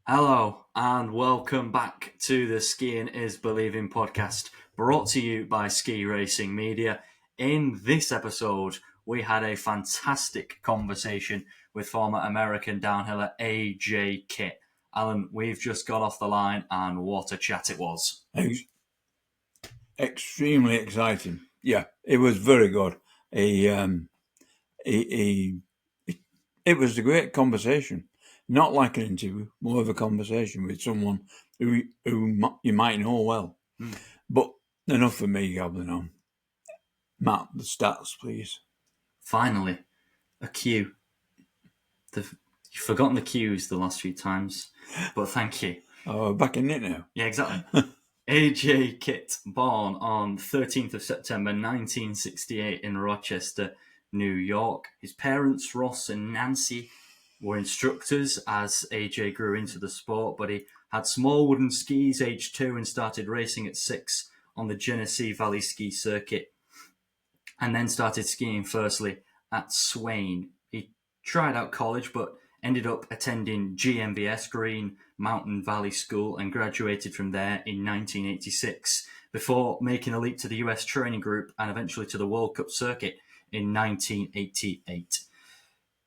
Hello and welcome back to the Skiing is Believing podcast, brought to you by Ski Racing Media. In this episode, we had a fantastic conversation with former American downhiller AJ Kitt. Alan, we've just got off the line and what a chat it was. Extremely exciting. Yeah, it was very good. It was a great conversation. Not like an interview, more of a conversation with someone who you might know well. But enough for me gobbling on. Matt, the stats, please. Finally, a cue. You've forgotten the cues the last few times, but thank you. Oh, back in it now. Yeah, exactly. AJ Kitt, born on 13th of September 1968 in Rochester, New York. His parents, Ross and Nancy, were instructors as AJ grew into the sport, but he had small wooden skis age 2 and started racing at 6 on the Genesee Valley ski circuit, and then started skiing firstly at Swain. He tried out college, but ended up attending GMVS, Green Mountain Valley School, and graduated from there in 1986 before making a leap to the US training group and eventually to the World Cup circuit in 1988.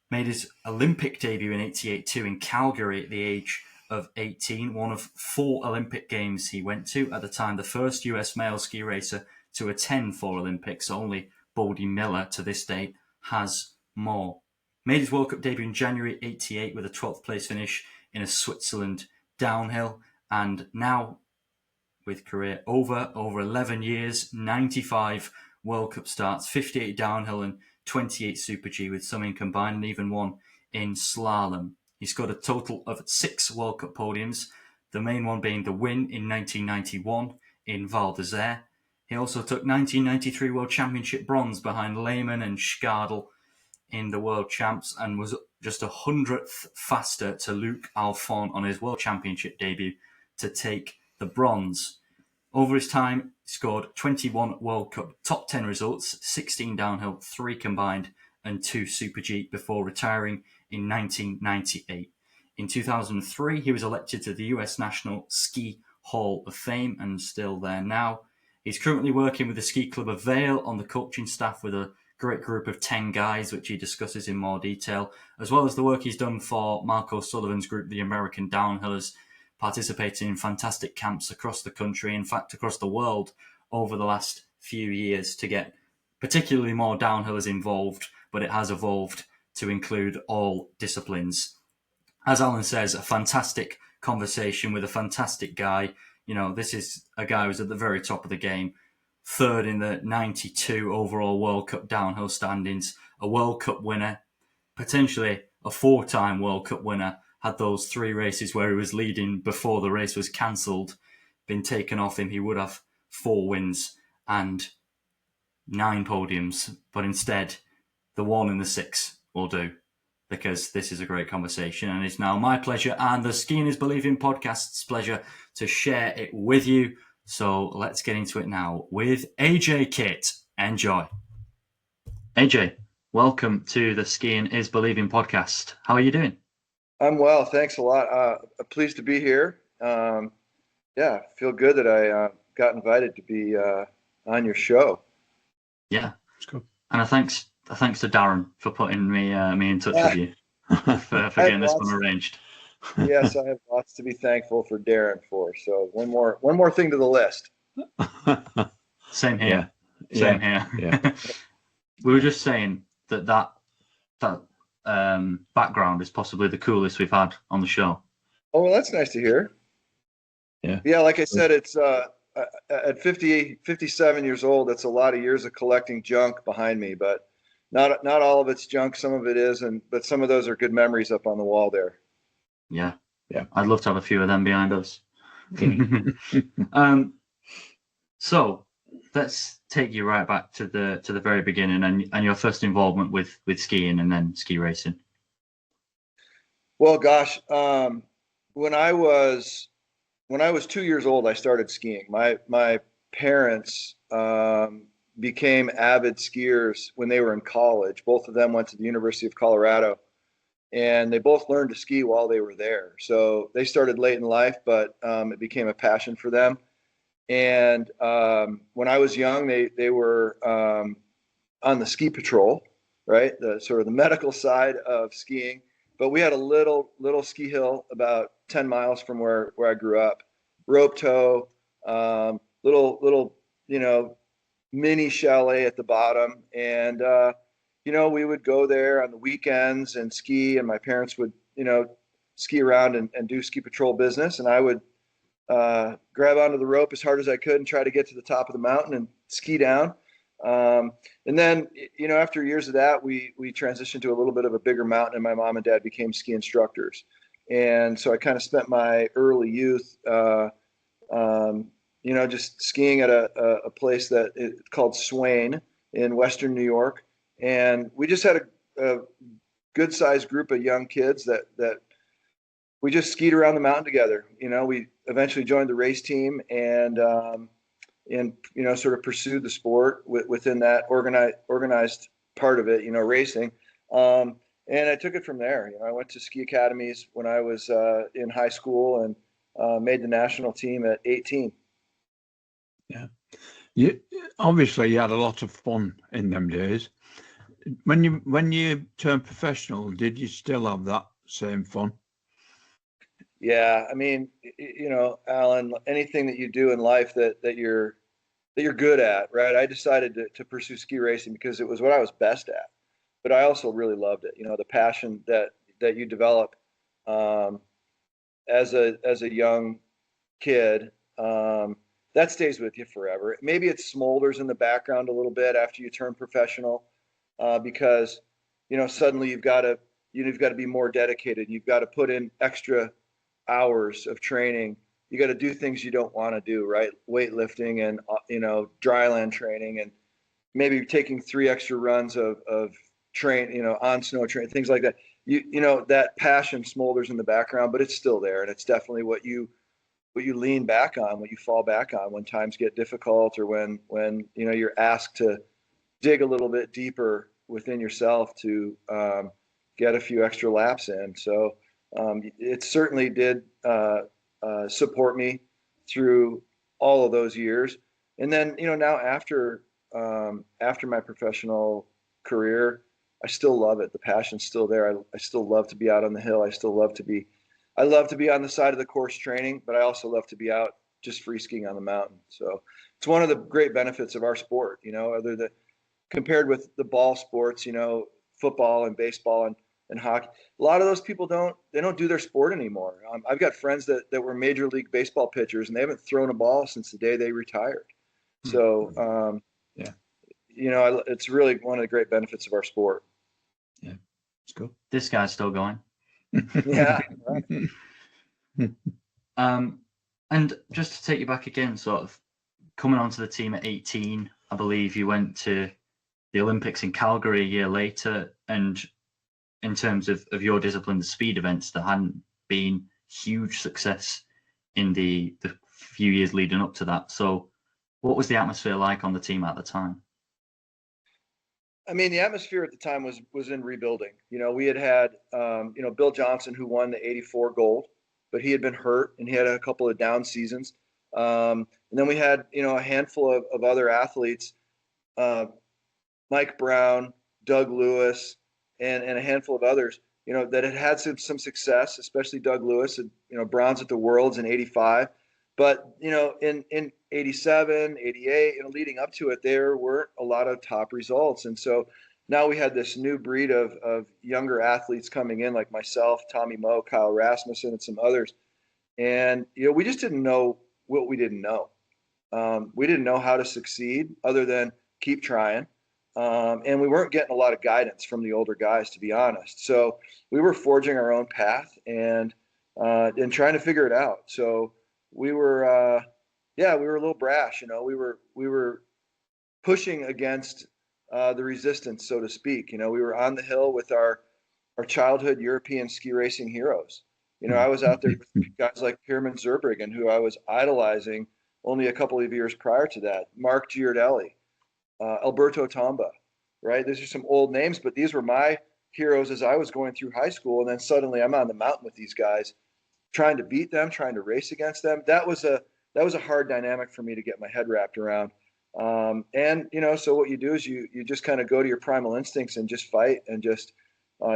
Made his Olympic debut in 88 too in Calgary at the age of 18, one of 4 Olympic Games he went to. At the time, the first US male ski racer to attend 4 Olympics. Only Bodie Miller to this date has more. Made his World Cup debut in January 88 with a 12th place finish in a Switzerland downhill, and now with career over 11 years, 95 World Cup starts, 58 downhill and 28 Super G, with some in combined and even one in slalom. He scored a total of 6 World Cup podiums, the main one being the win in 1991 in Val d'Isère. He also took 1993 World Championship bronze behind Lehmann and Schadl in the World Champs, and was just 100th faster to Luc Alphon on his World Championship debut to take the bronze. Over his time, he scored 21 World Cup top 10 results, 16 downhill, 3 combined, and 2 Super G before retiring in 1998. In 2003, he was elected to the US National Ski Hall of Fame and still there now. He's currently working with the Ski Club of Vail on the coaching staff with a great group of 10 guys, which he discusses in more detail, as well as the work he's done for Marco Sullivan's group, the American Downhillers, participating in fantastic camps across the country, in fact, across the world over the last few years to get particularly more downhillers involved, but it has evolved to include all disciplines. As Alan says, a fantastic conversation with a fantastic guy. You know, this is a guy who's at the very top of the game, 3rd in the 92 overall World Cup downhill standings, a World Cup winner, potentially a 4-time World Cup winner. Had those 3 races where he was leading before the race was cancelled been taken off him, he would have 4 wins and 9 podiums. But instead, the 1 and the 6 will do, because this is a great conversation, and it's now my pleasure and the Skiing is Believing podcast's pleasure to share it with you. So let's get into it now with AJ Kitt. Enjoy. AJ, welcome to the Skiing is Believing podcast. How are you doing? I'm well, thanks a lot. Pleased to be here. Yeah, feel good that I got invited to be on your show. Yeah, that's cool. And a thanks to Darren for putting me in touch with you for getting this one arranged. Yes, I have lots to be thankful for Darren for. So one more thing to the list. Same here. Yeah. Same here. Yeah. We were just saying that background is possibly the coolest we've had on the show. Oh, well, that's nice to hear. Yeah, like I said, it's at 57 years old, that's a lot of years of collecting junk behind me, but not all of it's junk. Some of it is, but some of those are good memories up on the wall there. Yeah. I'd love to have a few of them behind us. So let's take you right back to the very beginning and your first involvement with skiing and then ski racing. Well, gosh, when I was 2 years old, I started skiing. My parents became avid skiers when they were in college. Both of them went to the University of Colorado, and they both learned to ski while they were there. So they started late in life, but it became a passion for them. And when I was young, they were on the ski patrol, right? The sort of the medical side of skiing. But we had a little ski hill about 10 miles from where I grew up, rope tow, little mini chalet at the bottom, and we would go there on the weekends and ski, and my parents would ski around and do ski patrol business, and I would grab onto the rope as hard as I could and try to get to the top of the mountain and ski down. And then, after years of that, we transitioned to a little bit of a bigger mountain, and my mom and dad became ski instructors. And so I kind of spent my early youth, just skiing at a place that it's called Swain in Western New York. And we just had a good sized group of young kids that we just skied around the mountain together. We eventually joined the race team and sort of pursued the sport within that organized part of it, racing. And I took it from there. I went to ski academies when I was in high school and made the national team at 18. Yeah. Obviously you had a lot of fun in them days. When you turned professional, did you still have that same fun? Yeah, I mean, Alan, anything that you do in life that you're good at, right? I decided to pursue ski racing because it was what I was best at, but I also really loved it. The passion that you develop as a young kid, that stays with you forever. Maybe it smolders in the background a little bit after you turn professional, because suddenly you've got to be more dedicated. You've got to put in extra hours of training. You got to do things you don't want to do, right? Weightlifting and dryland training, and maybe taking 3 extra runs of train, on snow train, things like that. That passion smolders in the background, but it's still there, and it's definitely what you lean back on, what you fall back on when times get difficult, or when you're asked to dig a little bit deeper within yourself to get a few extra laps in. So it certainly did support me through all of those years. And then, now after my professional career, I still love it. The passion's still there. I still love to be out on the hill. I love to be on the side of the course training, but I also love to be out just free skiing on the mountain. So it's one of the great benefits of our sport, other than compared with the ball sports, football and baseball and hockey. A lot of those people don't do their sport anymore. I've got friends that were major league baseball pitchers, and they haven't thrown a ball since the day they retired. So, yeah, it's really one of the great benefits of our sport. Yeah, it's cool. This guy's still going. Yeah. And just to take you back again, sort of coming onto the team at 18, I believe you went to the Olympics in Calgary a year later, and in terms of your discipline, the speed events, there hadn't been huge success in the few years leading up to that. So what was the atmosphere like on the team at the time? I mean, the atmosphere at the time was in rebuilding. We had Bill Johnson, who won the 84 gold, but he had been hurt and he had a couple of down seasons. And then we had, a handful of other athletes, Mike Brown, Doug Lewis, and a handful of others, that had some success, especially Doug Lewis, bronze at the Worlds in 85. But, in 87, 88, leading up to it, there weren't a lot of top results. And so now we had this new breed of younger athletes coming in, like myself, Tommy Moe, Kyle Rasmussen, and some others. And, we just didn't know what we didn't know. We didn't know how to succeed other than keep trying. And we weren't getting a lot of guidance from the older guys, to be honest. So we were forging our own path and trying to figure it out. So we were, we were a little brash. We were pushing against the resistance, so to speak. We were on the hill with our childhood European ski racing heroes. I was out there with guys like Pierman Zurbriggen, who I was idolizing only a couple of years prior to that. Mark Giardelli, Alberto Tomba, right? These are some old names, but these were my heroes as I was going through high school. And then suddenly I'm on the mountain with these guys, trying to beat them, trying to race against them. That was a hard dynamic for me to get my head wrapped around. And so what you do is you just kind of go to your primal instincts and just fight and just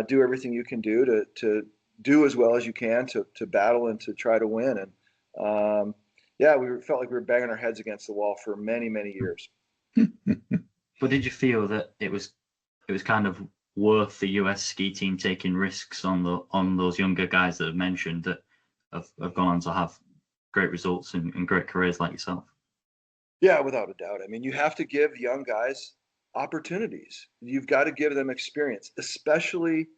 do everything you can do to do as well as you can to battle and to try to win. And we felt like we were banging our heads against the wall for many, many years. But did you feel that it was kind of worth the US ski team taking risks on those younger guys that have mentioned that have gone on to have great results and great careers like yourself? Yeah, without a doubt. I mean, you have to give young guys opportunities. You've got to give them experience, especially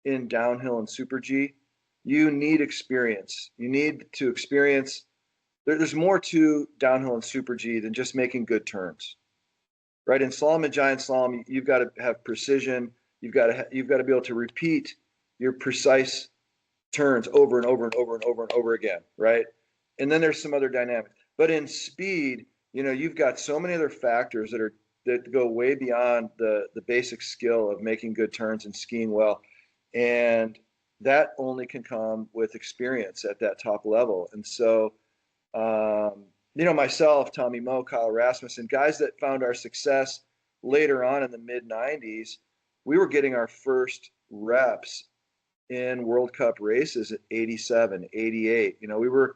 in downhill and Super G. You need experience. You need to experience. There's more to downhill and Super G than just making good turns, right? In slalom and giant slalom, you've got to have precision. You've got to be able to repeat your precise turns over and over and over and over and over again, right? And then there's some other dynamics. But in speed, you've got so many other factors that go way beyond the basic skill of making good turns and skiing well. And that only can come with experience at that top level. And so, myself, Tommy Moe, Kyle Rasmussen, guys that found our success later on in the mid 90s, we were getting our first reps in World Cup races at 87, 88. We were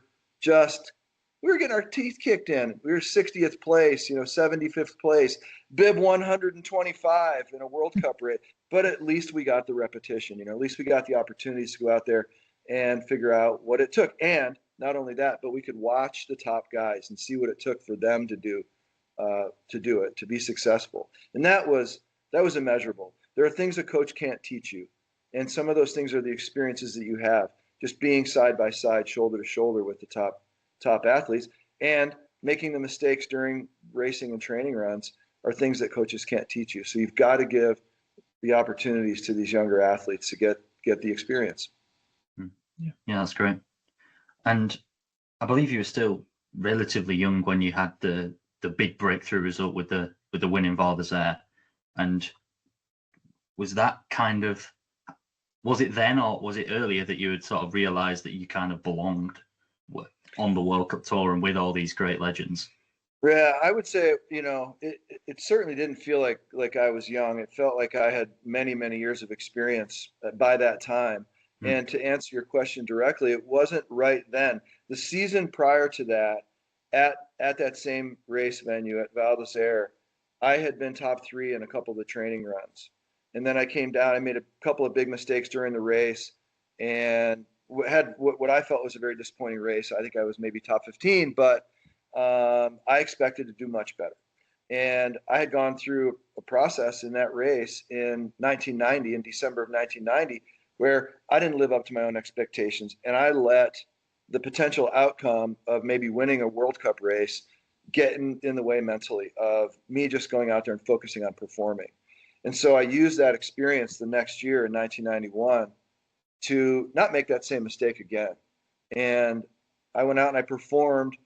getting our teeth kicked in. We were 60th place, 75th place, bib 125 in a World Cup race. But at least we got the repetition, at least we got the opportunities to go out there and figure out what it took. And not only that, but we could watch the top guys and see what it took for them to do it, to be successful. And that was immeasurable. There are things a coach can't teach you. And some of those things are the experiences that you have, just being side by side, shoulder to shoulder with the top athletes, and making the mistakes during racing and training runs are things that coaches can't teach you. So you've got to give the opportunities to these younger athletes to get the experience. Yeah, that's great. And I believe you were still relatively young when you had the big breakthrough result with the win in Val d'Isère. And was it then or was it earlier that you had sort of realized that you kind of belonged on the World Cup tour and with all these great legends? Yeah, I would say, it certainly didn't feel like I was young. It felt like I had many, many years of experience by that time. And to answer your question directly, it wasn't right then. The season prior to that, at that same race venue at Val d'Isère, I had been top 3 in a couple of the training runs. And then I came down, I made a couple of big mistakes during the race and had what I felt was a very disappointing race. I think I was maybe top 15, but I expected to do much better. And I had gone through a process in that race in 1990, in December of 1990, where I didn't live up to my own expectations. And I let the potential outcome of maybe winning a World Cup race get in the way mentally of me just going out there and focusing on performing. And so I used that experience the next year in 1991 to not make that same mistake again. And I went out and I performed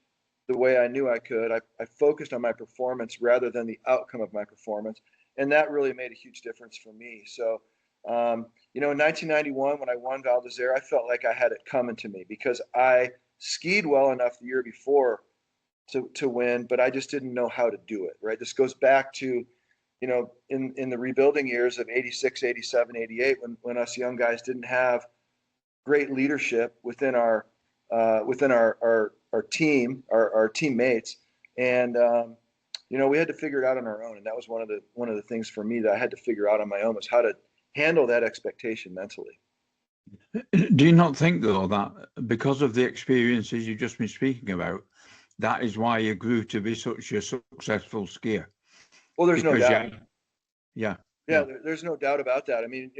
the way I knew I could. I focused on my performance rather than the outcome of my performance. And that really made a huge difference for me. So, in 1991, when I won Val d'Isère, I felt like I had it coming to me because I skied well enough the year before to win, but I just didn't know how to do it, right? This goes back to, in the rebuilding years of 86, 87, 88, when us young guys didn't have great leadership within our team, our teammates. And, we had to figure it out on our own. And that was one of the things for me that I had to figure out on my own was how to handle that expectation mentally. Do you not think, though, that because of the experiences you've just been speaking about, that is why you grew to be such a successful skier? Well, there's no doubt. Yeah, there's no doubt about that. I mean,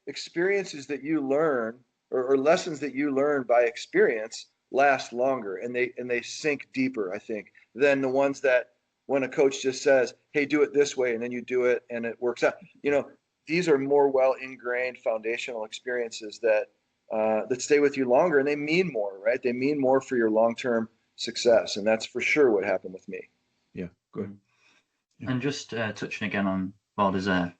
experiences that you learn or lessons that you learn by experience last longer and they sink deeper, I think, than the ones that when a coach just says, hey, do it this way, and then you do it and it works out. These are more well ingrained foundational experiences that stay with you longer, and they mean more, right? They mean more for your long-term success, and that's for sure what happened with me. Yeah, good. Yeah. And just touching again on Val d'Isère,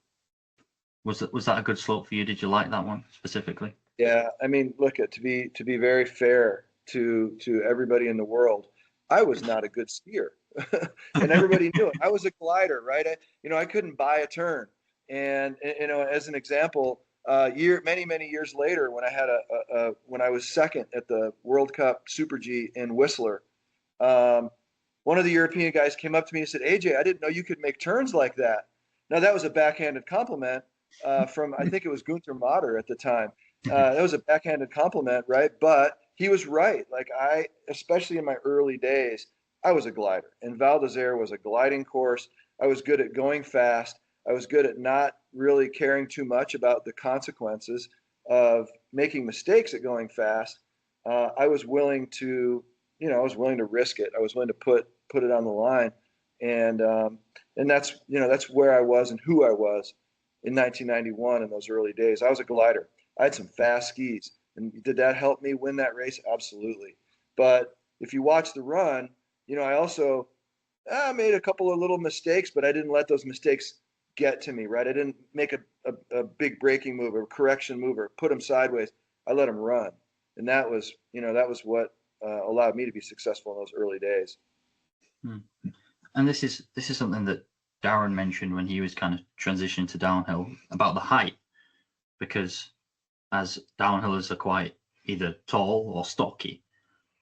Was that a good slope for you? Did you like that one specifically? Yeah, I mean, look at to be very fair to everybody in the world, I was not a good skier, and everybody knew it. I was a glider, right? I couldn't buy a turn, and as an example, many years later, when I had when I was second at the World Cup Super G in Whistler, um, one of the European guys came up to me and said, "AJ, I didn't know you could make turns like that." Now that was a backhanded compliment from I think it was Gunther Mader at the time. That was a backhanded compliment, right? But he was right. Like especially in my early days, I was a glider, and Val d'Isere was a gliding course. I was good at going fast. I was good at not really caring too much about the consequences of making mistakes at going fast. I was willing to, I was willing to risk it. I was willing to put it on the line, and that's where I was and who I was in 1991 in those early days. I was a glider. I had some fast skis. And did that help me win that race? Absolutely. But if you watch the run, I also made a couple of little mistakes, but I didn't let those mistakes get to me, right? I didn't make a big braking move or correction move or put them sideways. I let them run. And that was what allowed me to be successful in those early days. Hmm. And this is something that Darren mentioned when he was kind of transitioning to downhill about the height, because as downhillers are quite either tall or stocky.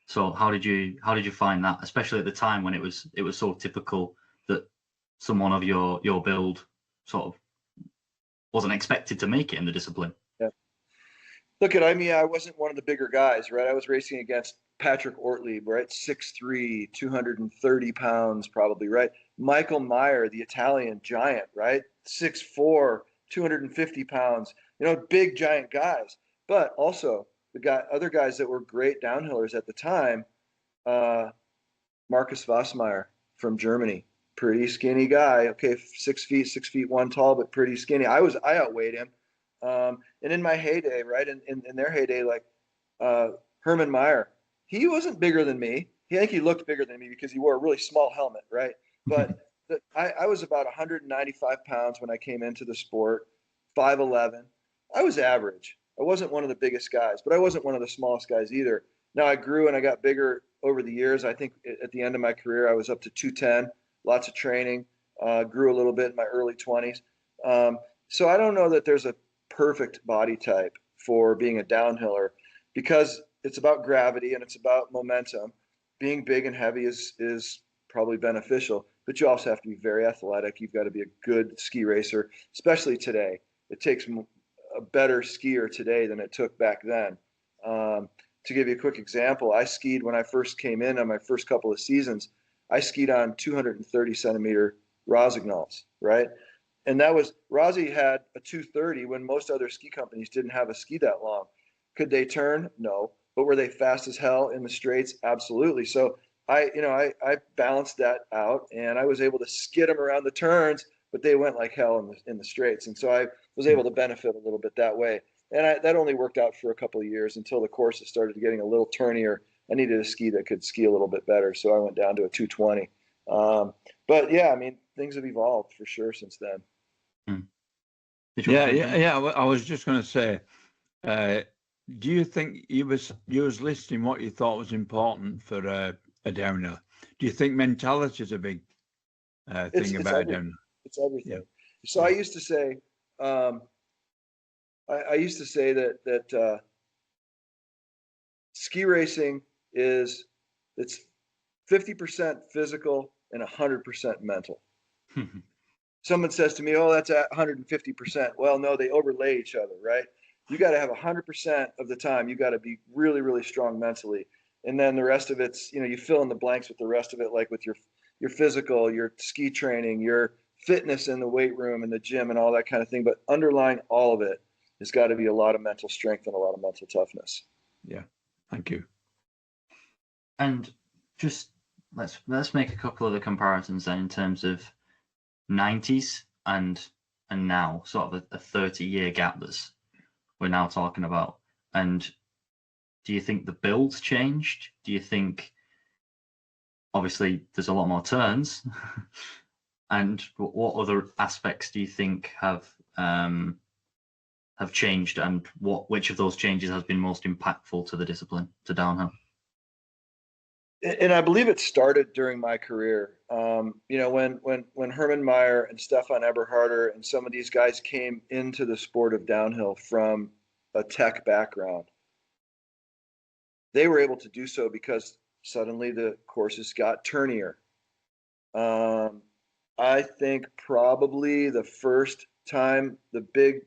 So how did you find that, especially at the time when it was so typical that someone of your build sort of wasn't expected to make it in the discipline? Yeah. Look at, I mean, I wasn't one of the bigger guys, right? I was racing against Patrick Ortlieb, right? 6'3", 230 pounds probably, right? Michael Meyer, the Italian giant, right? 6'4", 250 pounds, big giant guys. But also other guys that were great downhillers at the time, Marcus Vossmeyer from Germany, pretty skinny guy. Okay, 6'1" tall, but pretty skinny. I outweighed him. And in my heyday, right, in their heyday, like Herman Meyer, he wasn't bigger than me. I think he looked bigger than me because he wore a really small helmet, right? But I was about 195 pounds when I came into the sport, 5'11". I was average. I wasn't one of the biggest guys, but I wasn't one of the smallest guys either. Now I grew and I got bigger over the years. I think at the end of my career, I was up to 210, lots of training, grew a little bit in my early 20s. So I don't know that there's a perfect body type for being a downhiller because it's about gravity and it's about momentum. Being big and heavy is probably beneficial, but you also have to be very athletic. You've got to be a good ski racer, especially today. It takes a better skier today than it took back then. To give you a quick example, I skied when I first came in on my first couple of seasons. I skied on 230 centimeter Rosignol's, right? And that was Rossi had a 230 when most other ski companies didn't have a ski that long. Could they turn? No. But were they fast as hell in the straights? Absolutely. So I balanced that out and I was able to skid them around the turns, but they went like hell in the straights. And so I was able to benefit a little bit that way. And that only worked out for a couple of years until the courses started getting a little turnier. I needed a ski that could ski a little bit better, so I went down to a 220. But yeah, I mean, things have evolved for sure since then. Yeah. I was just going to say, do you think you was listing what you thought was important for a downer? Do you think mentality is a big thing about a downer? It's everything. Yeah. So I used to say, I used to say that ski racing it's 50% physical and 100% mental. Someone says to me, "Oh, that's at 150%." Well, no, they overlay each other, right? You got to have 100% of the time. You got to be really, really strong mentally, and then the rest of it's you fill in the blanks with the rest of it, like with your physical, your ski training, your fitness in the weight room and the gym, and all that kind of thing. But underlying all of it has got to be a lot of mental strength and a lot of mental toughness. Yeah, thank you. And just let's make a couple of the comparisons then in terms of 90s and now, sort of a 30-year gap that's we're now talking about. And do you think the build's changed? Do you think, obviously, there's a lot more turns? And what other aspects do you think have have changed, and which of those changes has been most impactful to the discipline, to downhill? And I believe it started during my career. When Hermann Maier and Stefan Eberharter and some of these guys came into the sport of downhill from a tech background, they were able to do so because suddenly the courses got turnier. I think probably the first time, the big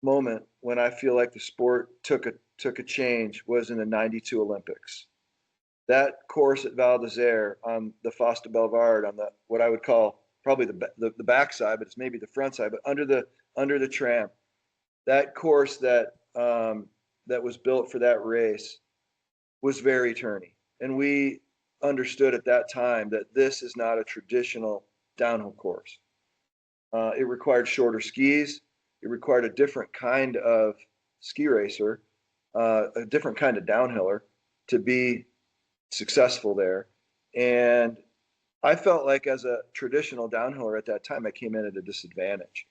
moment when I feel like the sport took a change was in the '92 Olympics. That course at Val d'Isère on the Fosse de Bellevarde, on the what I would call probably the back side, but it's maybe the front side, but under the tram, that course that was built for that race was very turny, and we understood at that time that this is not a traditional downhill course. It required shorter skis. It required a different kind of ski racer, a different kind of downhiller to be successful there. And I felt like as a traditional downhiller at that time, I came in at a disadvantage.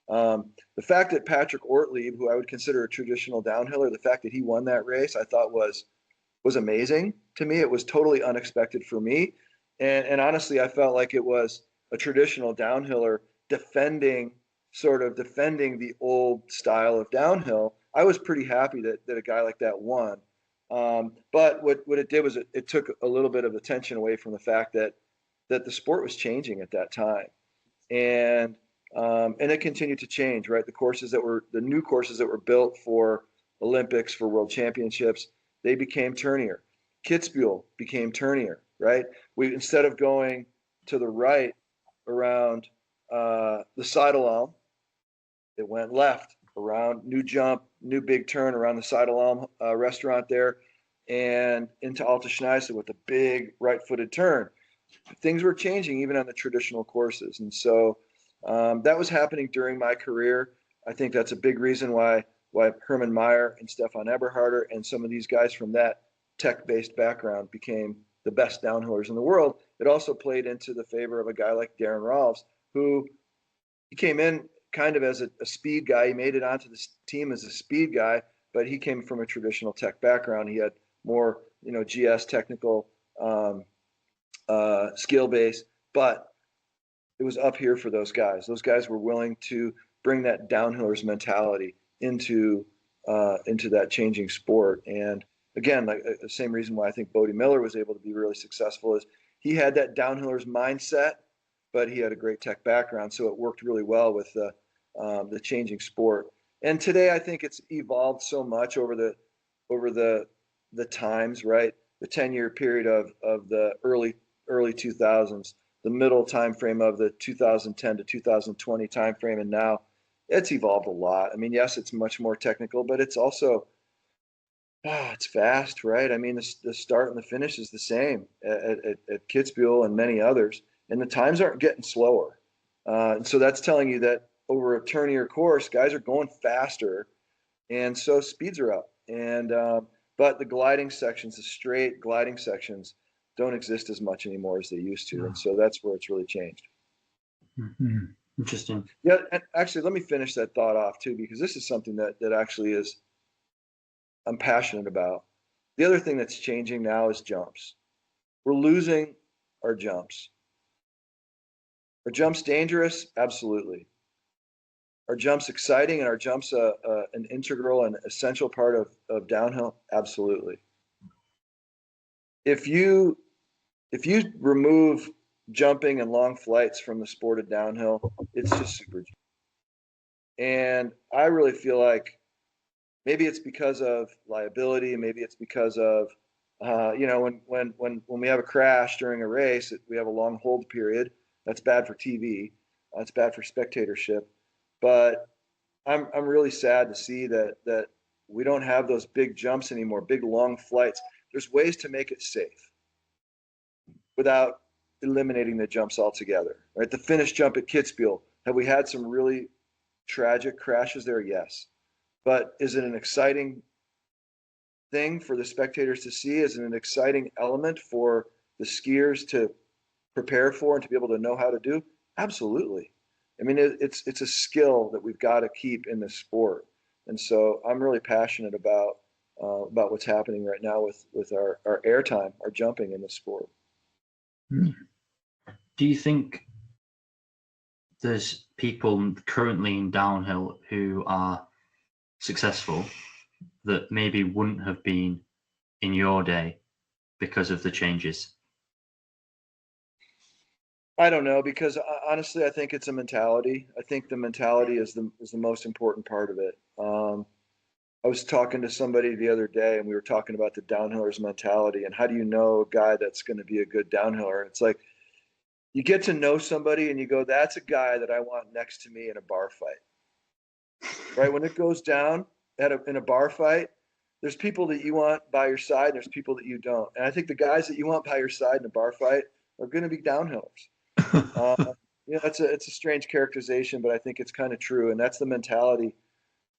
The fact that Patrick Ortlieb, who I would consider a traditional downhiller, the fact that he won that race, I thought was amazing to me. It was totally unexpected for me. And honestly, I felt like it was a traditional downhiller defending the old style of downhill. I was pretty happy that a guy like that won. But what it did was it took a little bit of attention away from the fact that the sport was changing at that time, and it continued to change. Right, the new courses that were built for Olympics, for World Championships, they became turnier. Kitzbühel became turnier. Right, we instead of going to the right around the Seidelalm, it went left around New Jump, new big turn around the Seidelalm restaurant there, and into Alta Schneise with a big right-footed turn. Things were changing even on the traditional courses, and so that was happening during my career. I think that's a big reason why Hermann Maier and Stefan Eberharter and some of these guys from that tech-based background became the best downhillers in the world. It also played into the favor of a guy like Darren Rolfs, who he came in kind of as a speed guy. He made it onto the team as a speed guy, but he came from a traditional tech background. He had more, GS technical skill base, but it was up here for those guys. Those guys were willing to bring that downhillers mentality into that changing sport. And again, like the same reason why I think Bodie Miller was able to be really successful is he had that downhillers mindset, but he had a great tech background, so it worked really well with the changing sport. And today, I think it's evolved so much over the times, right? The 10-year period of the early 2000s, the middle time frame of the 2010 to 2020 time frame, and now it's evolved a lot. I mean, yes, it's much more technical, but it's also it's fast, right? I mean, the start and the finish is the same at Kitzbühel and many others, and the times aren't getting slower. And so that's telling you that over a turnier course, guys are going faster, and so speeds are up. And but the gliding sections, the straight gliding sections, don't exist as much anymore as they used to, and so that's where it's really changed. Mm-hmm. Interesting. Yeah, and actually, let me finish that thought off too, because this is something that actually is I'm passionate about. The other thing that's changing now is jumps. We're losing our jumps. Are jumps dangerous? Absolutely. Are jumps exciting and are jumps an integral and essential part of downhill? Absolutely. If you remove jumping and long flights from the sport of downhill, it's just super. And I really feel like maybe it's because of liability, maybe it's because of when we have a crash during a race, we have a long hold period. That's bad for TV. That's bad for spectatorship. But I'm really sad to see that we don't have those big jumps anymore, big long flights. There's ways to make it safe without eliminating the jumps altogether. Right? The finish jump at Kitzbühel. Have we had some really tragic crashes there? Yes. But is it an exciting thing for the spectators to see? Is it an exciting element for the skiers to prepare for and to be able to know how to do? Absolutely. I mean, it's a skill that we've got to keep in this sport. And so I'm really passionate about what's happening right now with our airtime, our jumping in the sport. Do you think there's people currently in downhill who are successful that maybe wouldn't have been in your day because of the changes? I don't know, because honestly, I think it's a mentality. I think the mentality is the most important part of it. I was talking to somebody the other day, and we were talking about the downhiller's mentality and how do you know a guy that's going to be a good downhiller? It's like you get to know somebody and you go, that's a guy that I want next to me in a bar fight. Right? When it goes down in a bar fight, there's people that you want by your side, and there's people that you don't. And I think the guys that you want by your side in a bar fight are going to be downhillers. It's a strange characterization, but I think it's kind of true, and that's the mentality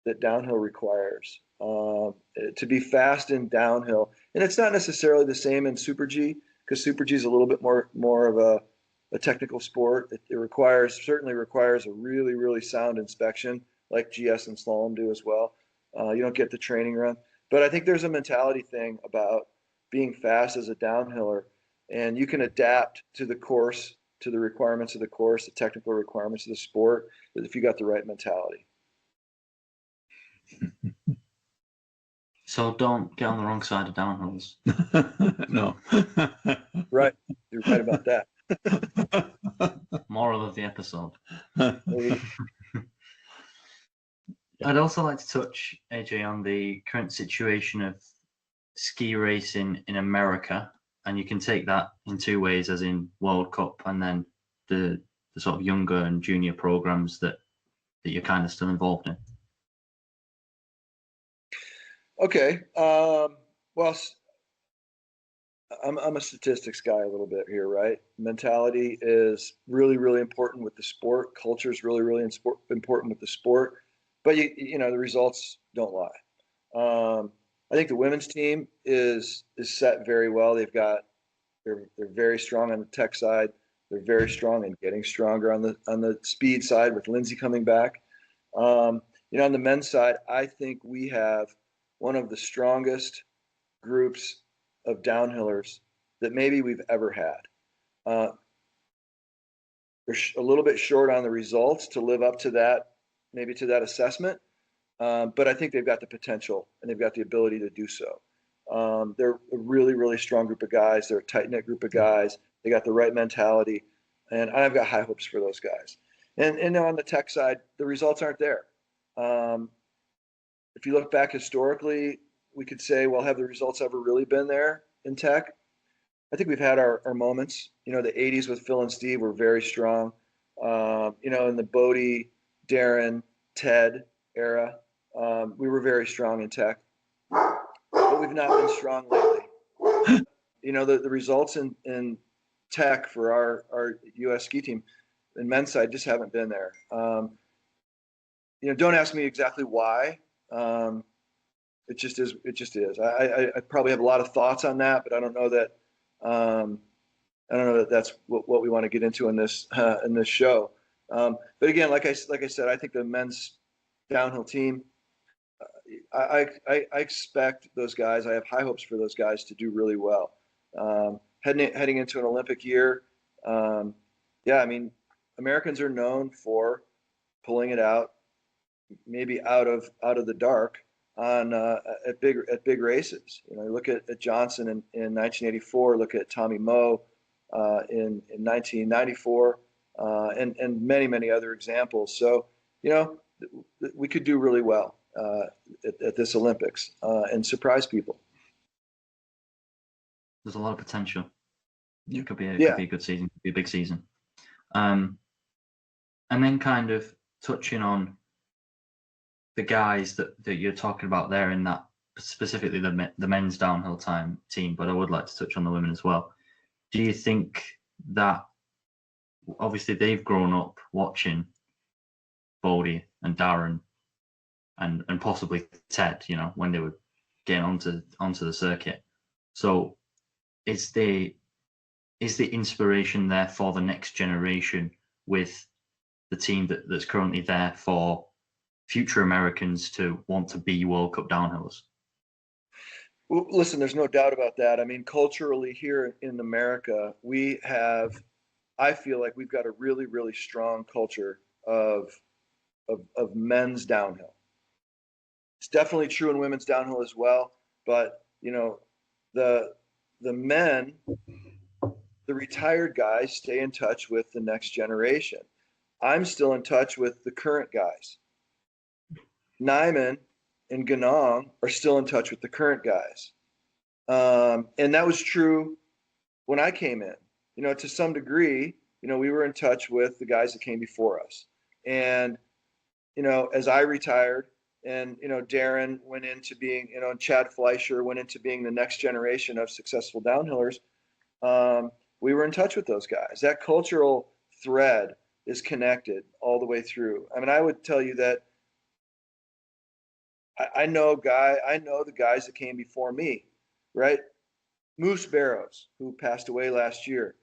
that downhill requires. To be fast in downhill, and it's not necessarily the same in Super G, because Super G is a little bit more of a technical sport. It certainly requires a really, really sound inspection, like GS and slalom do as well. You don't get the training run, but I think there's a mentality thing about being fast as a downhiller, and you can adapt to the course, to the requirements of the course, the technical requirements of the sport, if you got the right mentality. So don't get on the wrong side of downhills. No. Right. You're right about that. Moral of the episode. I'd also like to touch, AJ, on the current situation of ski racing in America, and you can take that in two ways, as in World Cup and then the sort of younger and junior programs that you're kind of still involved in. Okay. Well, I'm a statistics guy a little bit here, right? Mentality is really, really important with the sport. Culture is really, really important with the sport. But the results don't lie. I think the women's team is set very well. They're very strong on the tech side. They're very strong and getting stronger on the speed side with Lindsay coming back. On the men's side, I think we have one of the strongest groups of downhillers that maybe we've ever had. They're a little bit short on the results to live up to that, maybe to that assessment. But I think they've got the potential and they've got the ability to do so. They're a really, really strong group of guys. They're a tight-knit group of guys. They got the right mentality, and I've got high hopes for those guys. And on the tech side, the results aren't there. If you look back historically, we could say, well, have the results ever really been there in tech? I think we've had our moments. The 80s with Phil and Steve were very strong. In the Bodie, Darren, Ted era, we were very strong in tech. But we've not been strong lately. The results in tech for our US ski team and men's side just haven't been there. Don't ask me exactly why. It just is. It just is. I probably have a lot of thoughts on that, but I don't know that. I don't know that that's what we want to get into in this show. But again, like I said, I think the men's downhill team. I expect those guys. I have high hopes for those guys to do really well. Heading into an Olympic year, Americans are known for pulling it out, maybe out of the dark on at big races. You look at Johnson in 1984. Look at Tommy Moe in 1994, and many other examples. So we could do really well at this Olympics and surprise people. There's a lot of potential. It could be a good season. Could be a big season. And then kind of touching on the guys that you're talking about there in that, specifically the men's downhill team, but I would like to touch on the women as well. Do you think that obviously they've grown up watching Bodie and Darren and possibly Ted, when they were getting onto the circuit. So is the inspiration there for the next generation with the team that's currently there for future Americans to want to be World Cup downhillers? Well, listen, there's no doubt about that. I mean, culturally here in America, I feel like we've got a really, really strong culture of men's downhill. It's definitely true in women's downhill as well. But, the men, the retired guys stay in touch with the next generation. I'm still in touch with the current guys. Nyman and Ganong are still in touch with the current guys. And that was true when I came in. To some degree, we were in touch with the guys that came before us. And, as I retired and, Darren went into being, and Chad Fleischer went into being the next generation of successful downhillers, we were in touch with those guys. That cultural thread is connected all the way through. I mean, I would tell you that I know the guys that came before me, right? Moose Barrows, who passed away last year,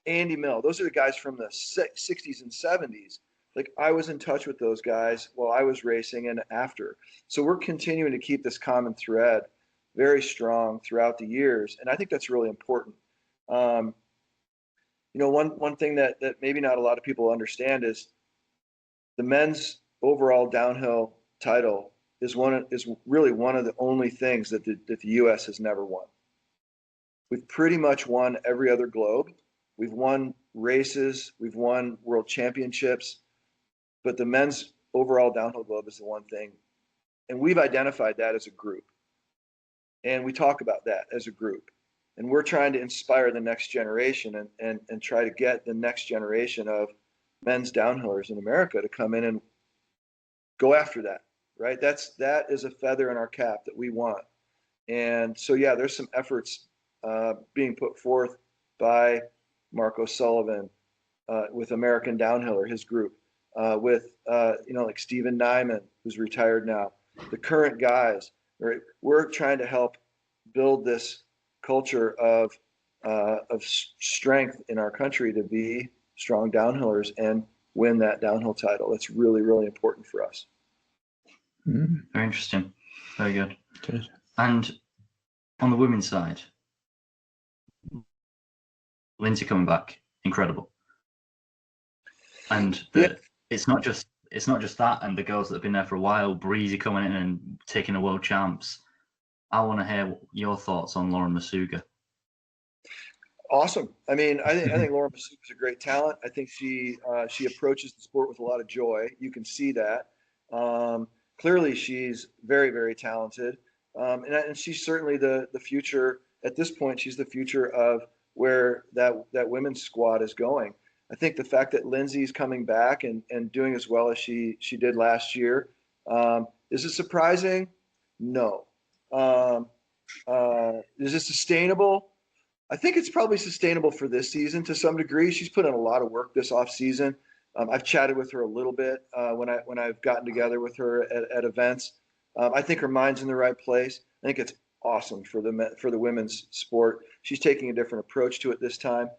Andy Mill. Those are the guys from the 60s and 70s. Like, I was in touch with those guys while I was racing and after. So we're continuing to keep this common thread very strong throughout the years. And I think that's really important. One thing that maybe not a lot of people understand is the men's overall downhill title is really one of the only things that the U.S. has never won. We've pretty much won every other globe. We've won races. We've won world championships. But the men's overall downhill globe is the one thing. And we've identified that as a group. And we talk about that as a group. And we're trying to inspire the next generation and try to get the next generation of men's downhillers in America to come in and go after that, right? That is a feather in our cap that we want. And so, yeah, there's some efforts being put forth by Mark O'Sullivan with American Downhiller, his group, with like Stephen Nyman, who's retired now, the current guys. Right? We're trying to help build this culture of strength in our country to be strong downhillers and win that downhill title. That's really, really important for us. Very interesting. Very good. Good. And on the women's side, Lindsay coming back, incredible. And it's not just that, and the girls that have been there for a while, Breezy coming in and taking the world champs. I want to hear your thoughts on Lauren Masuga. Awesome. I mean, I think Lauren Masuga is a great talent. I think she approaches the sport with a lot of joy. You can see that. Clearly, she's very, very talented, and she's certainly the future. At this point, she's the future of where that women's squad is going. I think the fact that Lindsay's coming back and doing as well as she did last year, is it surprising? No. Is it sustainable? I think it's probably sustainable for this season to some degree. She's put in a lot of work this off season. I've chatted with her a little bit when I've gotten together with her at events. I think her mind's in the right place. I think it's awesome for the women's sport. She's taking a different approach to it this time.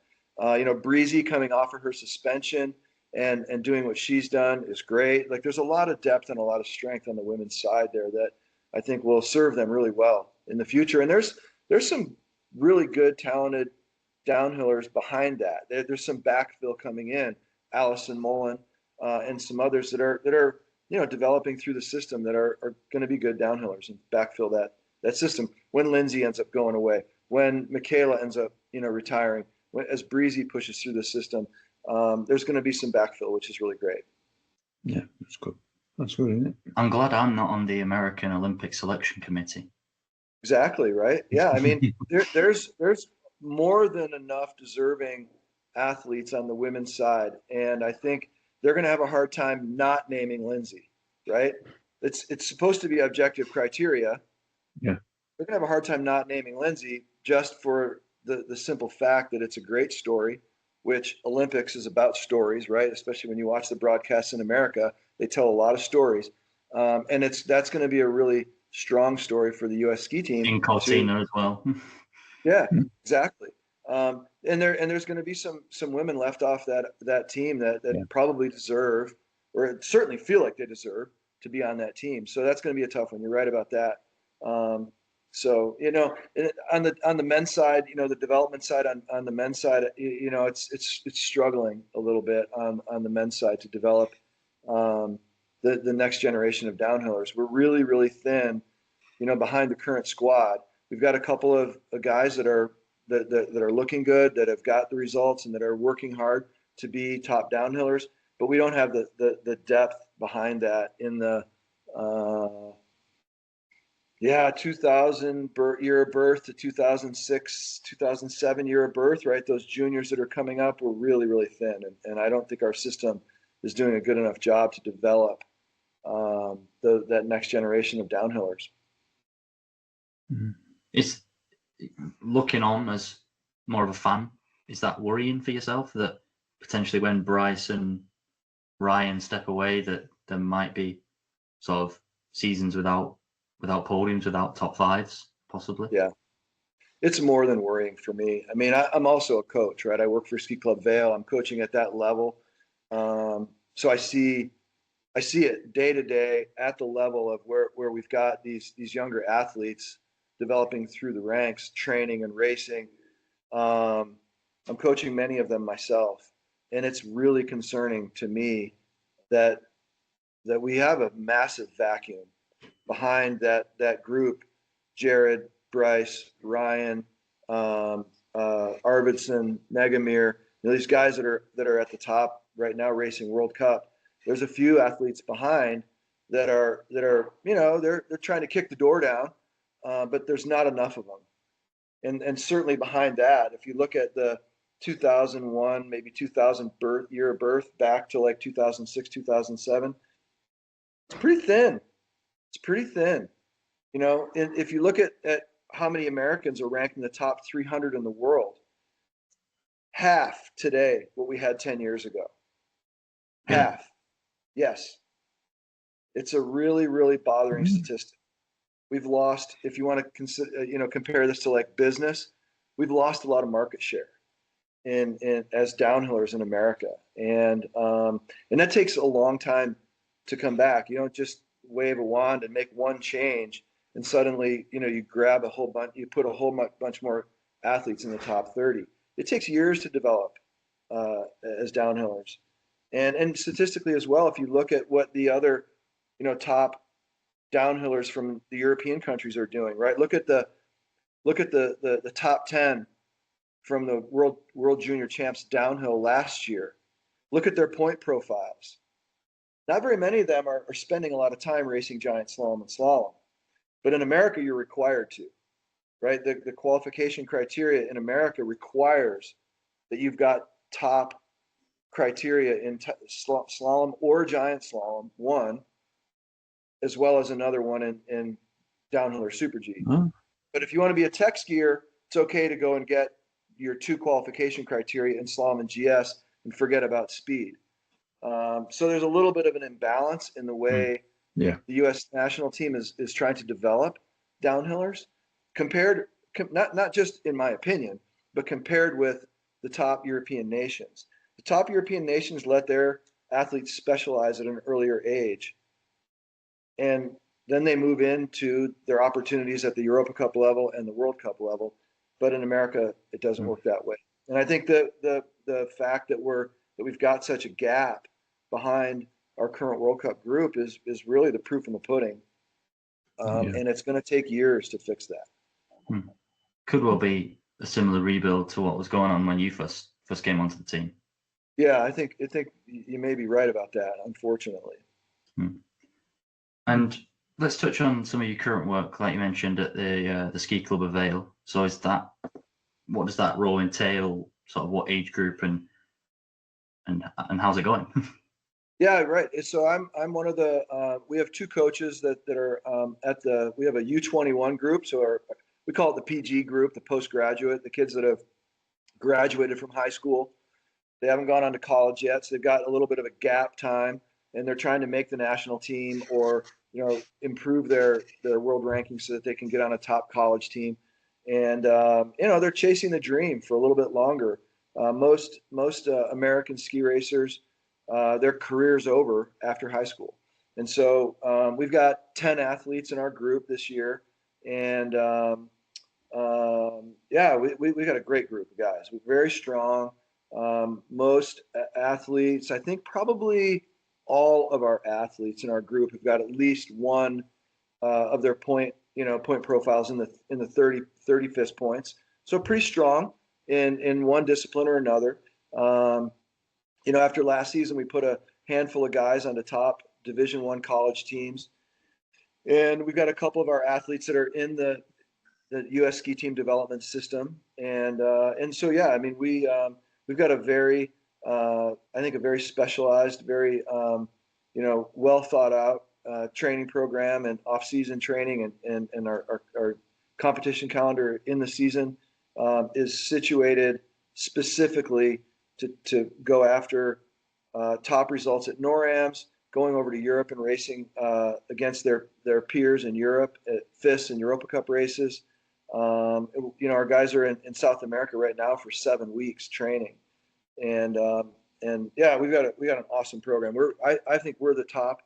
Breezy coming off of her suspension and doing what she's done is great. Like, there's a lot of depth and a lot of strength on the women's side there that I think will serve them really well in the future. And there's some really good, talented downhillers behind that. There's some backfill coming in, Allison Mullen and some others that are developing through the system that are going to be good downhillers and backfill that system when Lindsay ends up going away, when Michaela ends up retiring, as Breezy pushes through the system. There's going to be some backfill, which is really great. Yeah, that's good. That's good, isn't it? I'm glad I'm not on the American Olympic Selection Committee. Exactly, right? Yeah, I mean, there's more than enough deserving athletes on the women's side, and I think they're going to have a hard time not naming Lindsay, right? It's supposed to be objective criteria. Yeah. They're going to have a hard time not naming Lindsay just for the simple fact that it's a great story, which Olympics is about stories, right? Especially when you watch the broadcasts in America, they tell a lot of stories. And that's going to be a really strong story for the US ski team. In Cortina as well. Yeah, exactly. And there's going to be some women left off that team that probably deserve, or certainly feel like they deserve, to be on that team. So that's going to be a tough one. You're right about that. So, you know, on the men's side, you know, the development side on the men's side, you know, it's struggling a little bit on the men's side to develop the next generation of downhillers. We're really, really thin, you know, behind the current squad. We've got a couple of guys that are looking good, that have got the results, and that are working hard to be top downhillers, but we don't have the depth behind that in the 2000 year of birth to 2006, 2007 year of birth, right? Those juniors that are coming up were really, really thin. And I don't think our system is doing a good enough job to develop that next generation of downhillers. Is looking on as more of a fan, is that worrying for yourself that potentially when Bryce and Ryan step away, that there might be sort of seasons without podiums, without top fives, possibly? Yeah, it's more than worrying for me. I mean, I'm also a coach, right? I work for Ski Club of Vail. I'm coaching at that level. So I see it day to day at the level of where we've got these younger athletes developing through the ranks, training and racing. I'm coaching many of them myself, and it's really concerning to me that we have a massive vacuum behind that group: Jared, Bryce, Ryan, Arvidsson, Megamir. You know, these guys that are at the top right now racing World Cup. There's a few athletes behind that are you know, they're trying to kick the door down, but there's not enough of them. And certainly behind that, if you look at the 2001, maybe 2000 year of birth back to like 2006, 2007, it's pretty thin. It's pretty thin. You know, if you look at how many Americans are ranked in the top 300 in the world, half today what we had 10 years ago. Half. Yes. It's a really, really bothering statistic. We've lost, if you want to consider, you know, compare this to like business, we've lost a lot of market share in as downhillers in America. And that takes a long time to come back. You don't just wave a wand and make one change and suddenly, you know, you grab a whole bunch, you put a whole bunch more athletes in the top 30. It takes years to develop as downhillers. And statistically as well, if you look at what the other, you know, top downhillers from the European countries are doing, right? Look at the top 10 from the world junior champs downhill last year. Look at their point profiles. Not very many of them are spending a lot of time racing giant slalom and slalom, but in America you're required to, right? The qualification criteria in America requires that you've got top criteria in slalom or giant slalom, one, as well as another one in downhill or super G. But if you want to be a tech skier, it's okay to go and get your 2 qualification criteria in slalom and GS and forget about speed. So there's a little bit of an imbalance in the way the U.S. national team is trying to develop downhillers, not just in my opinion, but compared with the top European nations. The top European nations let their athletes specialize at an earlier age, and then they move into their opportunities at the Europa Cup level and the World Cup level. But in America, it doesn't work that way. And I think the fact that we've got such a gap behind our current World Cup group is really the proof in the pudding. And it's going to take years to fix that. Could well be a similar rebuild to what was going on when you first came onto the team. Yeah, I think you may be right about that, unfortunately. And let's touch on some of your current work, like you mentioned at the Ski Club of Vail. So what does that role entail? Sort of what age group and how's it going? Yeah, right. So I'm one of the we have 2 coaches that are we have a U21 group. So we call it the PG group, the postgraduate, the kids that have graduated from high school. They haven't gone on to college yet, so they've got a little bit of a gap time, and they're trying to make the national team or, you know, improve their world rankings so that they can get on a top college team. And you know, they're chasing the dream for a little bit longer. Most American ski racers, their career's over after high school, And so we've got 10 athletes in our group this year. And yeah, we got a great group of guys. We're very strong. Most athletes, I think probably all of our athletes in our group have got at least one of their point profiles in the 35th points. So pretty strong in one discipline or another. After last season, we put a handful of guys on the top Division I college teams, and we've got a couple of our athletes that are in the U.S. Ski Team development system, and so yeah, I mean we've got a very I think a very specialized, very well thought out training program and off season training, and our competition calendar in the season is situated specifically to go after top results at NORAMs, going over to Europe and racing against their peers in Europe at FIS and Europa Cup races. Our guys are in South America right now for 7 weeks training, and yeah, we got an awesome program. I think we're the top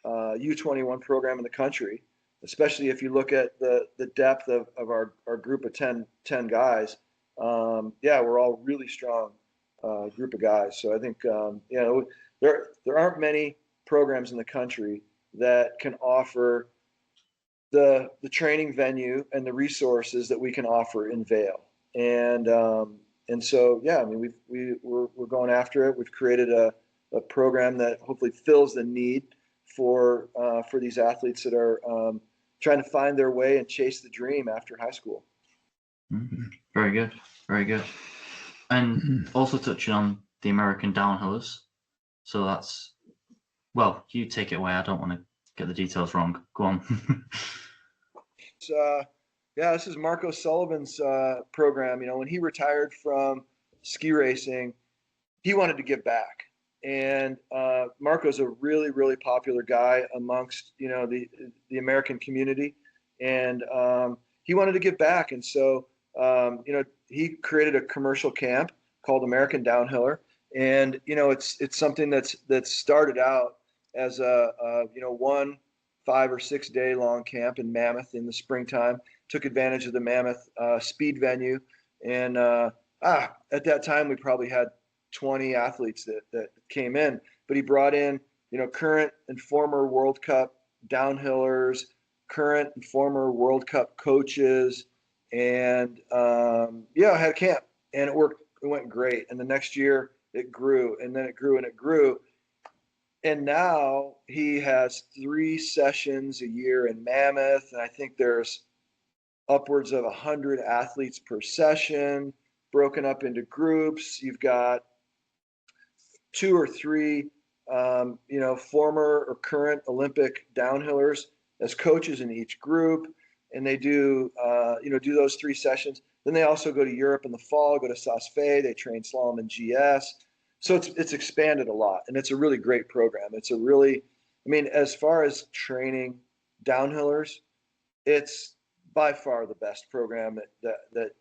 U21 program in the country, especially if you look at the depth of our group of 10 guys. Yeah, we're all really strong group of guys. So I think there aren't many programs in the country that can offer the training venue and the resources that we can offer in Vail. And so yeah, I mean we're going after it. We've created a program that hopefully fills the need for these athletes that are trying to find their way and chase the dream after high school. Mm-hmm. Very good, very good. And also touching on the American downhillers. So that's, well, you take it away. I don't want to get the details wrong. Go on. Yeah, this is Marco Sullivan's program. When he retired from ski racing, he wanted to give back. And Marco's a really, really popular guy amongst, the American community. And he wanted to give back. And so, he created a commercial camp called American Downhiller. And, it's something that's started out as a 1 5 or 6 day long camp in Mammoth in the springtime. Took advantage of the Mammoth speed venue. And at that time, we probably had 20 athletes that came in, but he brought in, current and former World Cup downhillers, current and former World Cup coaches, and had a camp, and it worked. It went great. And the next year it grew, and then it grew and it grew. And now he has 3 sessions a year in Mammoth, and I think there's upwards of 100 athletes per session, broken up into groups. You've got 2 or 3, former or current Olympic downhillers as coaches in each group, and they do those 3 sessions. Then they also go to Europe in the fall, go to Sasfe. They train slalom and GS. So it's expanded a lot, and it's a really great program. It's a really, as far as training downhillers, it's by far the best program that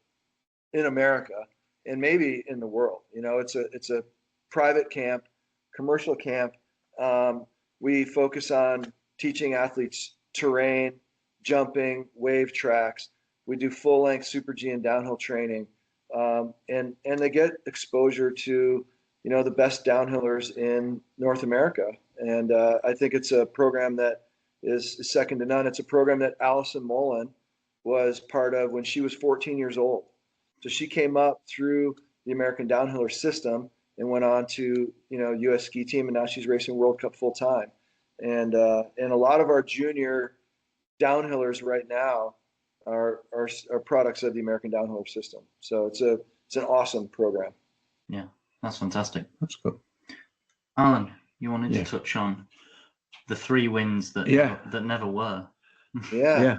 in America and maybe in the world. It's a private camp, commercial camp. We focus on teaching athletes terrain, jumping, wave tracks. We do full length Super G and downhill training, and they get exposure to the best downhillers in North America. And I think it's a program that is second to none. It's a program that Allison Mullen was part of when she was 14 years old. So she came up through the American Downhiller system and went on to US Ski Team, and now she's racing World Cup full time. And a lot of our junior downhillers right now are products of the American Downhiller system. So it's an awesome program. Yeah, that's fantastic. That's good. Alan, you wanted to touch on the 3 wins that never were. Yeah,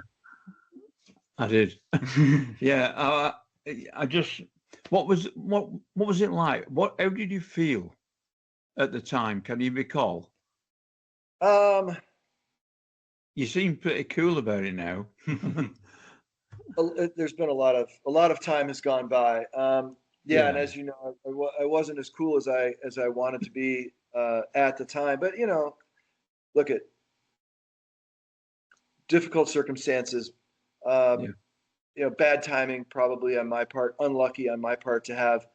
I did. Yeah, I just, what was it like? How did you feel at the time? Can you recall? You seem pretty cool about it now. There's been a lot of time has gone by. And as you know, I wasn't as cool as I wanted to be at the time. But look, difficult circumstances, bad timing probably on my part, unlucky on my part to have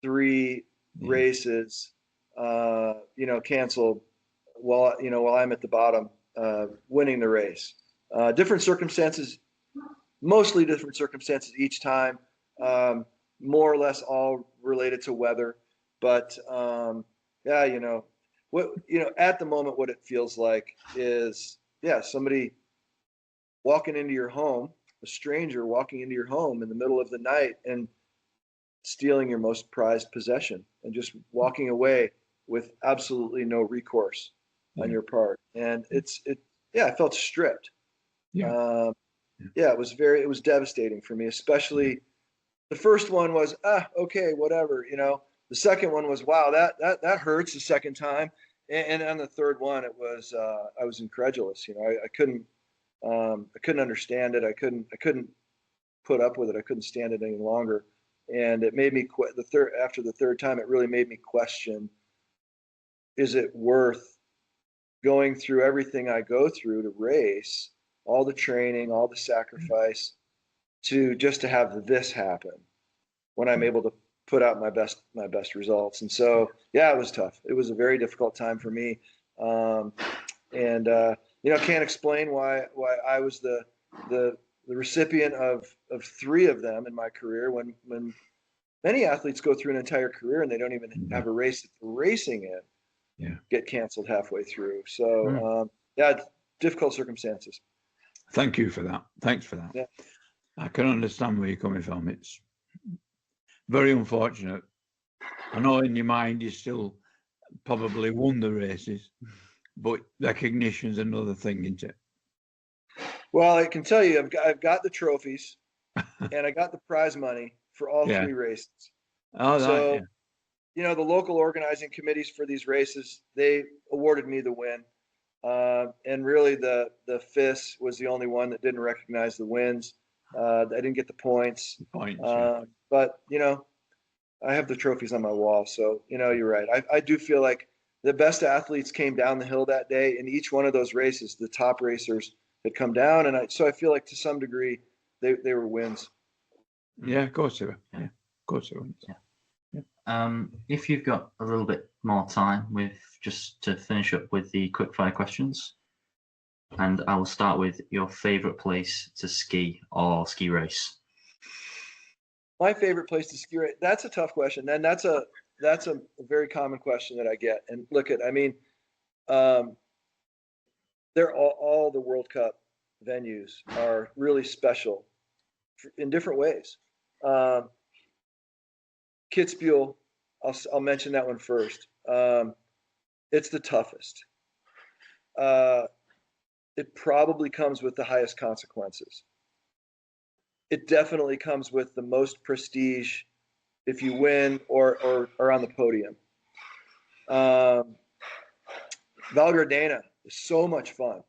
3 races, canceled while I'm at the bottom, winning the race. Different circumstances, mostly different circumstances each time, more or less all related to weather. But at the moment, what it feels like is, somebody walking into your home, a stranger walking into your home in the middle of the night and stealing your most prized possession and just walking away with absolutely no recourse on your part. And I felt stripped. Yeah. It was devastating for me, especially the first one was, okay, whatever, the second one was, wow, that hurts the second time. And on the third one, it was, I was incredulous. I couldn't understand it. I couldn't put up with it. I couldn't stand it any longer. And it made me after the third time, it really made me question, is it worth going through everything I go through to race, all the training, all the sacrifice to have this happen when I'm able to put out my best results. And so, it was tough. It was a very difficult time for me. Can't explain why I was the recipient of 3 of them in my career when many athletes go through an entire career and they don't even have a race that they're racing in, get canceled halfway through. So, difficult circumstances. Thank you for that. Thanks for that. Yeah. I can understand where you're coming from. It's very unfortunate. I know in your mind you still probably won the races, but recognition's another thing, isn't it? Well, I can tell you, I've got the trophies and I got the prize money for all 3 races. Oh, so, the local organizing committees for these races, they awarded me the win. And really the FIS was the only one that didn't recognize the wins. I didn't get the points. But, I have the trophies on my wall. So, you're right. I do feel like the best athletes came down the hill that day. In each one of those races, the top racers had come down. And so I feel like to some degree they were wins. Yeah, of course they were. Yeah, of course they were. Yeah. If you've got a little bit more time, just to finish up with the quickfire questions, and I will start with your favorite place to ski or ski race. My favorite place to ski race. That's a tough question, and that's a very common question that I get. And they're all the World Cup venues are really special in different ways. Kitzbühel, I'll mention that one first. It's the toughest. It probably comes with the highest consequences. It definitely comes with the most prestige if you win or on the podium. Val Gardena is so much fun.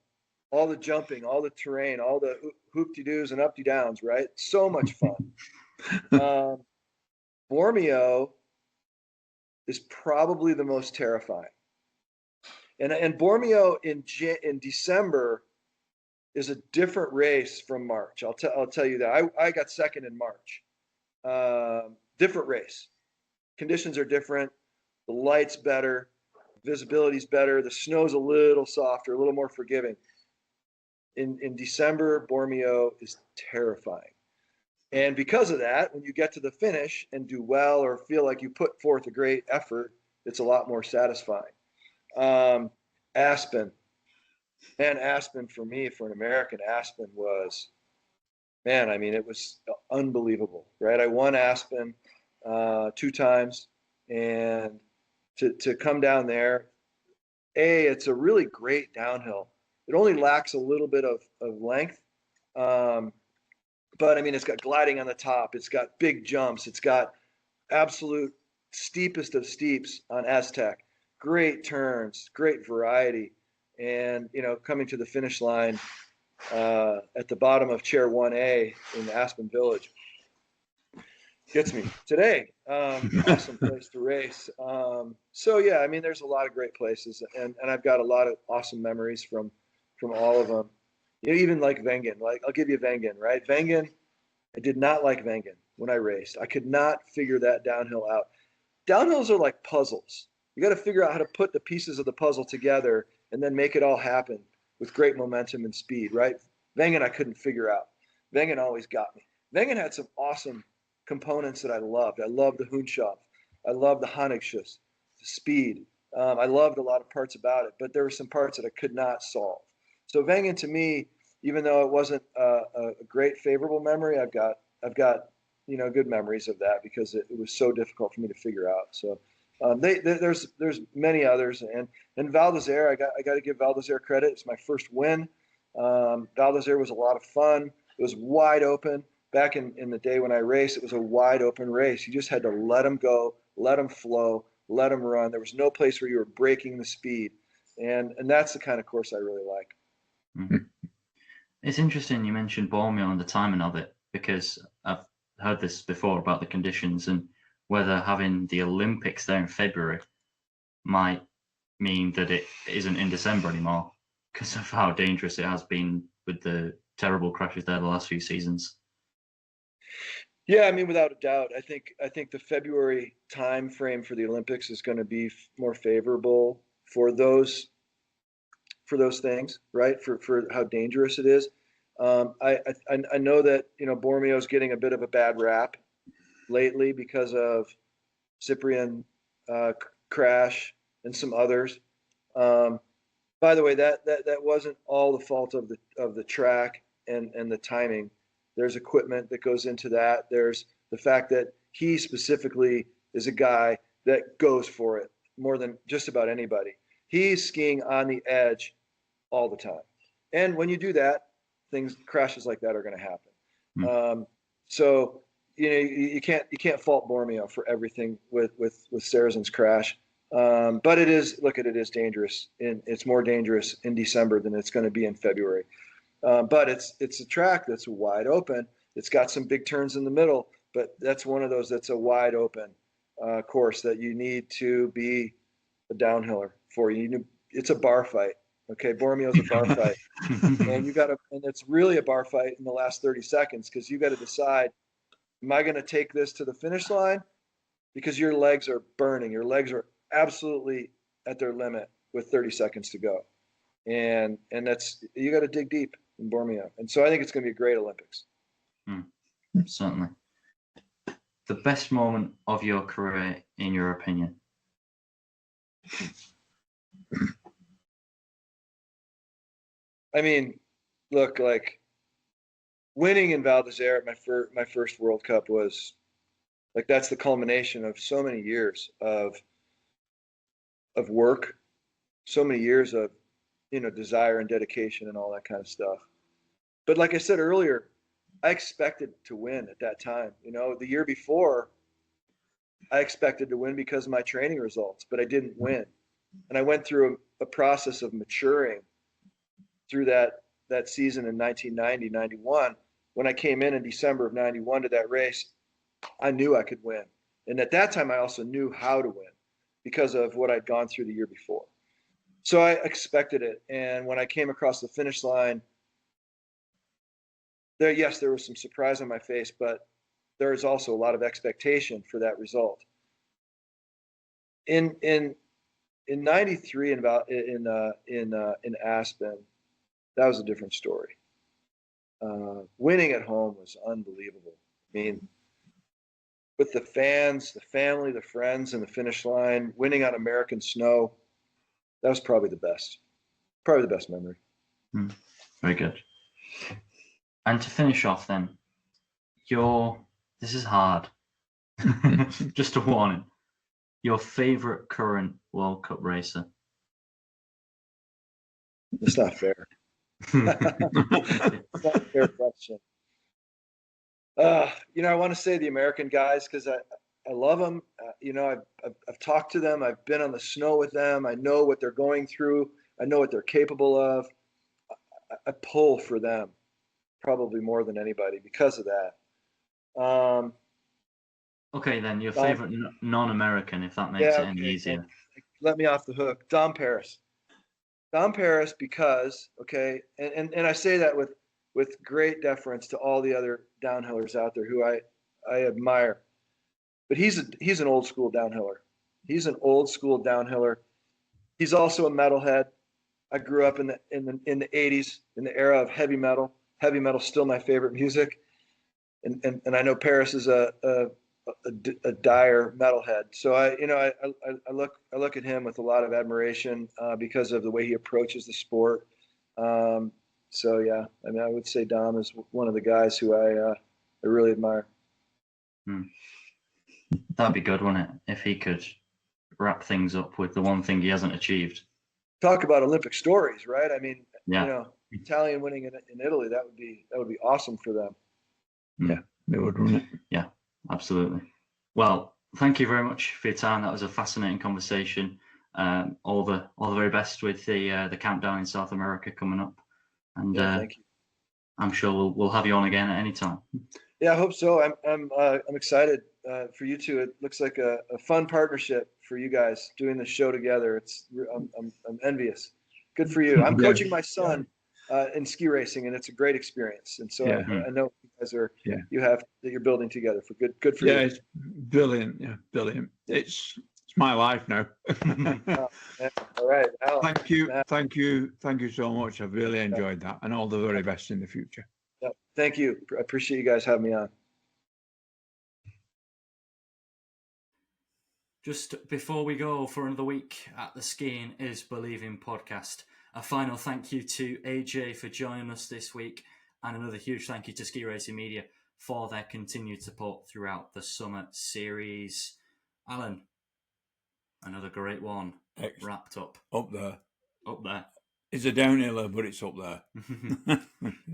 All the jumping, all the terrain, all the hoop-de-doos and up-de-downs, right? So much fun. Bormio is probably the most terrifying. And Bormio in December is a different race from March. I'll tell you that. I got second in March. Different race. Conditions are different. The light's better. Visibility's better. The snow's a little softer, a little more forgiving. In December, Bormio is terrifying. And because of that, when you get to the finish and do well or feel like you put forth a great effort, it's a lot more satisfying. Aspen. Man, Aspen for me, for an American, Aspen was, it was unbelievable, right? I won Aspen 2 times, and to come down there, it's a really great downhill. It only lacks a little bit of length, but it's got gliding on the top. It's got big jumps. It's got absolute steepest of steeps on Aztec. Great turns, great variety. And, coming to the finish line at the bottom of Chair 1A in Aspen Village gets me today. Awesome place to race. There's a lot of great places, and I've got a lot of awesome memories from all of them. Even like Wengen. Like I'll give you Wengen, right? Wengen, I did not like Wengen when I raced. I could not figure that downhill out. Downhills are like puzzles. You got to figure out how to put the pieces of the puzzle together and then make it all happen with great momentum and speed, right? Wengen I couldn't figure out. Wengen always got me. Wengen had some awesome components that I loved. I loved the Hundshof. I loved the Honigschuss, the speed. I loved a lot of parts about it, but there were some parts that I could not solve. So Wengen to me, even though it wasn't a great favorable memory, I've got good memories of that because it was so difficult for me to figure out. So there's many others, and Val d'Isere, I got to give Val d'Isere credit. It's my first win. Val d'Isere was a lot of fun. It was wide open. Back in the day when I raced, it was a wide open race. You just had to let them go, let them flow, let them run. There was no place where you were breaking the speed, and that's the kind of course I really like. Mm-hmm. It's interesting you mentioned Bormio and the timing of it, because I've heard this before about the conditions and whether having the Olympics there in February might mean that it isn't in December anymore because of how dangerous it has been with the terrible crashes there the last few seasons. Yeah, I mean, without a doubt, I think the February time frame for the Olympics is going to be more favorable for those things, right? For how dangerous it is. I know that Bormio's getting a bit of a bad rap lately because of Cyprian crash and some others. Um, by the way, that wasn't all the fault of the track and the timing. There's equipment that goes into that. There's the fact that he specifically is a guy that goes for it more than just about anybody. He's skiing on the edge all the time, and when you do that, crashes like that are going to happen. So you can't fault Bormio for everything with Sarazen's crash. But it is dangerous. It's more dangerous in December than it's going to be in February. But it's a track that's wide open. It's got some big turns in the middle, but that's one of those that's a wide open course that you need to be a downhiller for. It's a bar fight. Okay, Bormio's a bar fight, and it's really a bar fight in the last 30 seconds because you got to decide: am I going to take this to the finish line? Because your legs are burning. Your legs are absolutely at their limit with 30 seconds to go. And that's, you got to dig deep in Bormio. And so I think it's going to be a great Olympics. Certainly. The best moment of your career, in your opinion? I mean, look, like winning in Val d'Isere at my first World Cup was like, that's the culmination of so many years of work, so many years of desire and dedication and all that kind of stuff. But like I said earlier, I expected to win at that time. The year before, I expected to win because of my training results, but I didn't win. And I went through a process of maturing through that season in 1990, 91. When I came in December of 91 to that race, I knew I could win. And at that time, I also knew how to win because of what I'd gone through the year before. So I expected it. And when I came across the finish line, there was some surprise on my face, but there is also a lot of expectation for that result. In '93 in Aspen, that was a different story. Winning at home was unbelievable. I mean, with the fans, the family, the friends, and the finish line, winning on American snow, that was probably the best memory. Very good. And to finish off then, this is hard. Just a warning. Your favorite current World Cup racer? It's not fair. It's not a fair question. I want to say the American guys because I love them. I've talked to them. I've been on the snow with them. I know what they're going through. I know what they're capable of. I pull for them probably more than anybody because of that. Okay, then your favorite non-American, if that makes it any easier. Let me off the hook. Dom Paris. Dom Paris because, okay, and I say that with great deference to all the other downhillers out there who I admire, but he's an old school downhiller. He's an old school downhiller. He's also a metalhead. I grew up in the 80s, in the era of heavy metal. Heavy metal's still my favorite music, and I know Paris is a dire metalhead. So I look at him with a lot of admiration because of the way he approaches the sport. So yeah, I mean, I would say Dom is one of the guys who I really admire. That'd be good, wouldn't it? If he could wrap things up with the one thing he hasn't achieved. Talk about Olympic stories, right? I mean, yeah. Italian winning in Italy, that would be awesome for them. Yeah, they would, wouldn't it? Yeah, absolutely. Well, thank you very much for your time. That was a fascinating conversation. All the very best with the countdown in South America coming up, and thank you. I'm sure we'll have you on again at any time. Yeah, I hope so. I'm excited for you two. It looks like a fun partnership for you guys doing the show together. I'm envious. Good for you. I'm coaching my son in ski racing, and it's a great experience. And so I know you guys you're building together for good for you. Yeah, it's brilliant. Yeah, brilliant. It's my life now. All right. Well, thank you so much. I've really enjoyed that, and all the very best in the future. Yeah, thank you. I appreciate you guys having me on. Just before we go for another week at the Skiing is Believing podcast, a final thank you to AJ for joining us this week, and another huge thank you to Ski Racing Media for their continued support throughout the summer series. Alan, another great one. Wrapped up. Up there. It's a downhiller, but it's up there.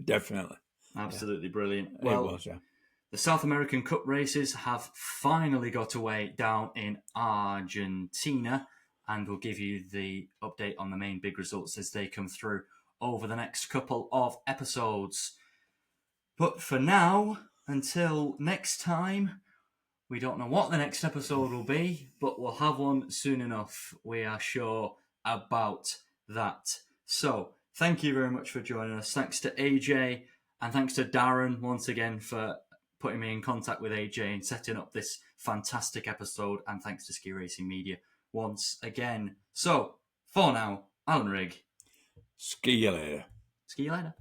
Definitely. Absolutely brilliant. Well, it was, yeah. The South American Cup races have finally got away down in Argentina, and we'll give you the update on the main big results as they come through over the next couple of episodes. But for now, until next time, we don't know what the next episode will be, but we'll have one soon enough. We are sure about that. So, thank you very much for joining us. Thanks to AJ, and thanks to Darren once again for putting me in contact with AJ and setting up this fantastic episode. And thanks to Ski Racing Media once again. So, for now, Alan Rigg. Ski you later. Ski you later.